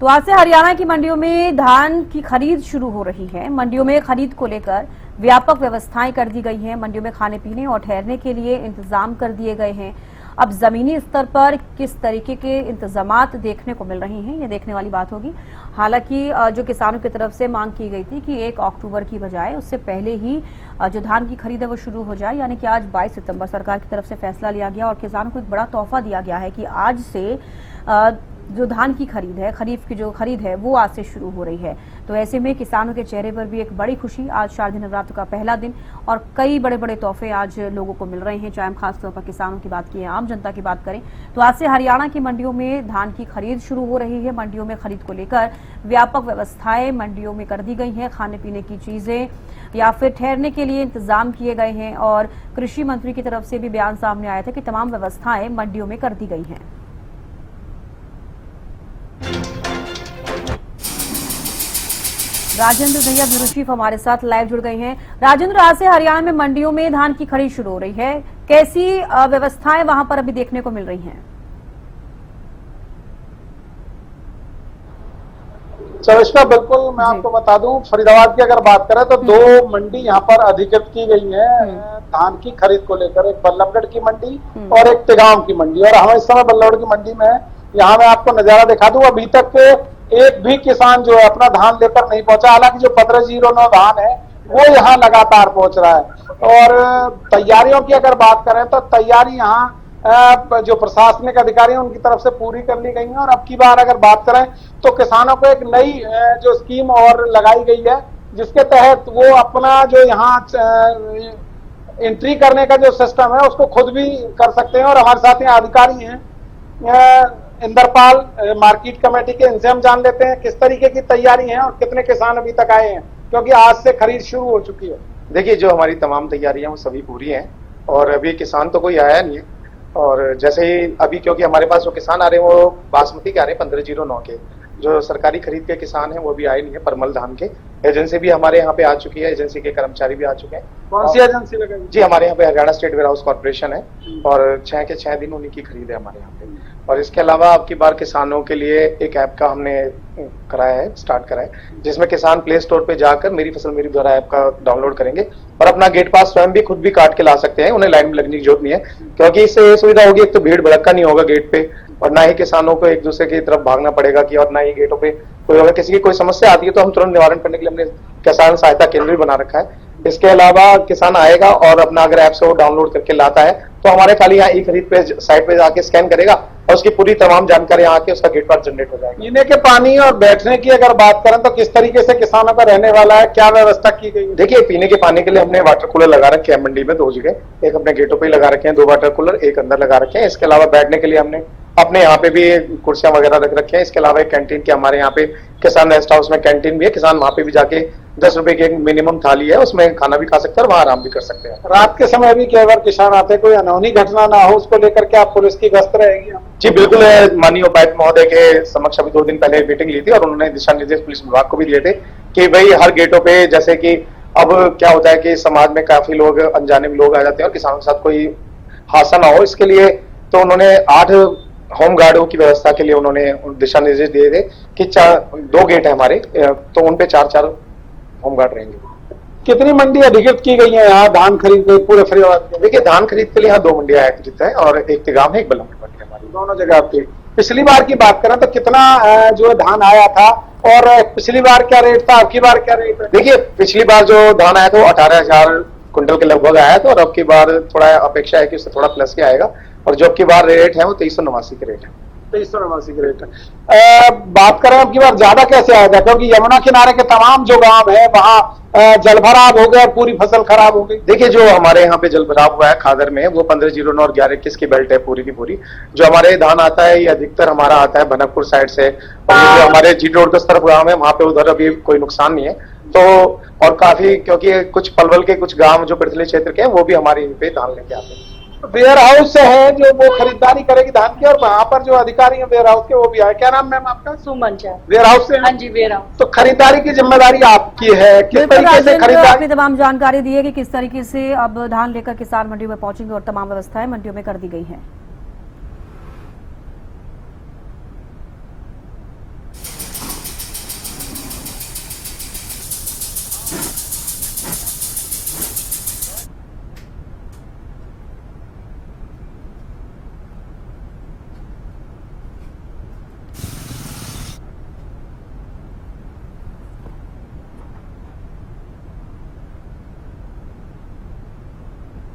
तो आज से हरियाणा की मंडियों में धान की खरीद शुरू हो रही है। मंडियों में खरीद को लेकर व्यापक व्यवस्थाएं कर दी गई हैं। मंडियों में खाने पीने और ठहरने के लिए इंतजाम कर दिए गए हैं। अब जमीनी स्तर पर किस तरीके के इंतजामात देखने को मिल रही हैं, ये देखने वाली बात होगी। हालांकि जो किसानों की तरफ से मांग की गई थी कि 1 अक्टूबर की बजाय उससे पहले ही जो धान की खरीद है वो शुरू हो जाए, यानी कि आज 22 सितंबर सरकार की तरफ से फैसला लिया गया और किसानों को एक बड़ा तोहफा दिया गया है कि आज से जो धान की खरीद है, खरीफ की जो खरीद है वो आज से शुरू हो रही है। तो ऐसे में किसानों के चेहरे पर भी एक बड़ी खुशी। आज शारदीय नवरात्र का पहला दिन और कई बड़े बड़े तोहफे आज लोगों को मिल रहे हैं। चाहे हम खासतौर पर किसानों की बात की, आम जनता की बात करें तो आज से हरियाणा की मंडियों में धान की खरीद शुरू हो रही है। मंडियों में खरीद को लेकर व्यापक व्यवस्थाएं मंडियों में कर दी गई हैं। खाने पीने की चीजें या फिर ठहरने के लिए इंतजाम किए गए हैं और कृषि मंत्री की तरफ से भी बयान सामने आया था कि तमाम व्यवस्थाएं मंडियों में कर दी गई हैं। राजेंद्र दैया ब्यूरो चीफ हमारे साथ लाइव जुड़ गए हैं। राजेंद्र, आज से हरियाणा में मंडियों में धान की खरीद शुरू हो रही है, कैसी व्यवस्थाएं वहां पर अभी देखने को मिल रही हैं? चविष्का, बिल्कुल मैं आपको बता दूं, फरीदाबाद की अगर बात करें तो 2 मंडी यहाँ पर अधिकृत की गई है धान की खरीद को लेकर। एक बल्लभगढ़ की मंडी और एक तिगांव की मंडी। और हम इस समय बल्लभगढ़ की मंडी में है। यहाँ मैं आपको नजारा दिखा दूं, अभी तक एक भी किसान जो है अपना धान लेकर नहीं पहुंचा। हालांकि जो 1509 धान है वो यहाँ लगातार पहुंच रहा है। और तैयारियों की अगर बात करें तो तैयारी यहाँ जो प्रशासनिक अधिकारी हैं उनकी तरफ से पूरी कर ली गई है। और अब की बार अगर बात करें तो किसानों को एक नई जो स्कीम और लगाई गई है, जिसके तहत वो अपना जो यहाँ एंट्री करने का जो सिस्टम है उसको खुद भी कर सकते हैं। और हमारे साथ यहाँ अधिकारी हैं इंद्रपाल मार्केट कमेटी के, इनसे हम जान लेते हैं किस तरीके की तैयारी है और कितने किसान अभी तक आए हैं, क्योंकि आज से खरीद शुरू हो चुकी है। देखिए, जो हमारी तमाम तैयारियां वो सभी पूरी हैं और अभी किसान तो कोई आया नहीं है। और जैसे ही अभी, क्योंकि हमारे पास जो किसान आ रहे हैं वो बासमती के आ रहे हैं 1509 के, जो सरकारी खरीद के किसान हैं वो भी आए नहीं है। परमल धान के एजेंसी भी हमारे यहाँ पे आ चुकी है, एजेंसी के कर्मचारी भी आ चुके हैं। कौन सी एजेंसी लगाई? जी, हमारे यहाँ पे Haryana state warehouse corporation है और 6 के 6 दिन उन्हीं की खरीद है हमारे यहाँ पे। और इसके अलावा अब की बार किसानों के लिए एक ऐप का हमने कराया है, स्टार्ट कराया है, जिसमें किसान प्ले स्टोर पे जाकर मेरी फसल मेरी द्वारा ऐप का डाउनलोड करेंगे और अपना गेट पास स्वयं भी खुद भी काट के ला सकते हैं। उन्हें लाइन में लगने की जरूरत नहीं है, क्योंकि इससे ये सुविधा होगी, एक तो भीड़ भड़का नहीं होगा गेट पे और ना ही किसानों को एक दूसरे की तरफ भागना पड़ेगा कि, और ना ही गेटों पे कोई, अगर किसी की कोई समस्या आती है तो हम तुरंत निवारण करने के लिए हमने किसान सहायता केंद्र भी बना रखा है। इसके अलावा किसान आएगा और अपना अगर ऐप से वो डाउनलोड करके लाता है तो हमारे खाली यहाँ ई खरीद पे साइट पे जाके स्कैन करेगा और उसकी पूरी तमाम जानकारी यहाँ के उसका गेट पर जनरेट हो जाएगी। पीने के पानी और बैठने की अगर बात करें तो किस तरीके से किसानों का रहने वाला है, क्या व्यवस्था की गई? देखिए, पीने के पानी के लिए हमने वाटर कूलर लगा रखे हैं मंडी में 2 जगह, एक अपने गेटों पे ही लगा रखे हैं 2 वाटर कूलर, एक अंदर लगा रखे हैं। इसके अलावा बैठने के लिए हमने अपने यहाँ पे भी कुर्सियां वगैरह रख रखे हैं। इसके अलावा एक कैंटीन के, हमारे यहाँ पे किसान रेस्ट हाउस में कैंटीन भी है, किसान वहाँ पे भी जाके 10 रुपए की एक मिनिमम थाली है, उसमें खाना भी खा सकते हैं और वहाँ आराम भी कर सकते हैं। रात के समय भी कई बार किसान आते हैं, कोई अनहोनी घटना ना हो उसको लेकर के आप पुलिस की गश्त रहेगी? जी बिल्कुल, माननीय उपायुक्त महोदय के समक्ष अभी 2 दिन पहले मीटिंग ली थी और उन्होंने दिशा निर्देश पुलिस विभाग को भी दिए थे कि भाई हर गेटों पे, जैसे कि अब क्या होता है कि समाज में काफी लोग अनजाने में लोग आ जाते हैं और किसानों के साथ कोई हादसा ना हो, इसके लिए तो उन्होंने 8 होम गार्डों की व्यवस्था के लिए उन्होंने दिशा निर्देश दिए थे कि 2 गेट है हमारे, तो उनपे 4-4 होम गार्ड रहेंगे। कितनी मंडी अधिकृत की गई है यहाँ धान खरीद के पूरे फरीदाबाद में? देखिए, धान खरीद के लिए यहाँ 2 मंडियां अधिकृत है और एक तिगांव है, एक बल्लभगढ़ मंडी है हमारी। दोनों जगह आपकी। पिछली बार की बात करें तो कितना जो धान आया था और पिछली बार क्या रेट था, अब की बार क्या रेट है? देखिए, पिछली बार जो धान आया था वो 18,000 कुंटल के लगभग आया था और अब की बार थोड़ा अपेक्षा है कि उससे थोड़ा प्लस के आएगा और जो अब की बार रेट है वो 2389 के रेट है। 2389 के रेट है। बात करें अब की बार ज्यादा कैसे आएगा, क्योंकि यमुना किनारे के तमाम जो गांव है वहाँ जलभराव हो गया, पूरी फसल खराब हो गई। देखिए, जो हमारे यहाँ पे जलभराव हुआ है खादर में, वो 1509 और 1121 की बेल्ट है पूरी की पूरी। जो हमारे धान आता है ये अधिकतर हमारा आता है भनकपुर साइड से, और जो हमारे जी रोड के तरफ गाँव है वहाँ पे उधर अभी कोई नुकसान नहीं है। तो और काफी, क्योंकि कुछ पलवल के कुछ गांव जो पृथ्वी क्षेत्र के हैं वो भी हमारे यहाँ पे धान लेके आते हैं। वेयर हाउस से है जो वो खरीदारी करेगी धान की, और वहाँ पर जो अधिकारी हैं वेयर हाउस के वो भी आए। क्या नाम मैम आपका? सुमन चाह। वेयर हाउस से? हाँ जी, वेयर हाउस। तो खरीदारी की जिम्मेदारी आपकी है, किस तरीके से खरीदारी? आपने तमाम जानकारी दी है कि किस तरीके से अब धान लेकर किसान मंडियों में पहुंचेंगे और तमाम व्यवस्थाएं मंडियों में कर दी गई हैं।